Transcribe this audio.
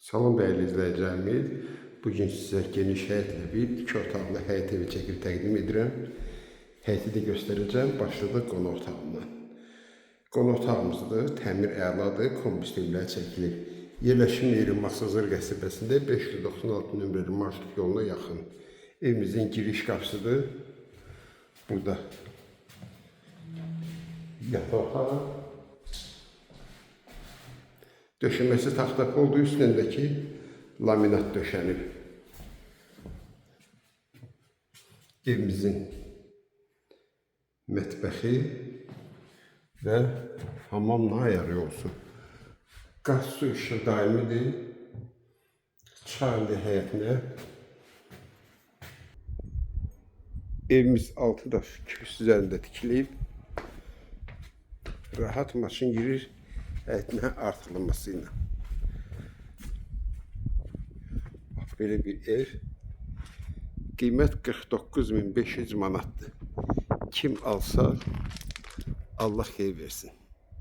Salam değerli izleyicilerimiz. Bugün size geniş həyətlə bir 2 otaqlı həyət evi çəkib təqdim edirəm. Həyəti də göstərəcəm. Başladıq qonaq otağından. Qonaq otağımızdır. Təmir əladır. Kombüstiblər çəkilir. Yerləşim yeri Masazır qəsəbəsində 596 nömrəli marşrut yoluna yaxın. Evimizin giriş qapısıdır. Burada yataq otağı. Döşəməsi taxta poldur, üstündəki laminat döşənib. Evimizin mətbəxi və hamamla ayarı olsun. Qaz su işi daimidir. Çıxardı həyətinə. Evimiz altı daş küps üzərində tikilib. Rahat maşın girir həyətinə artırılması ilə. Belə bir ev. Qiymət 49.500 manatdır. Kim alsa Allah xeyir versin.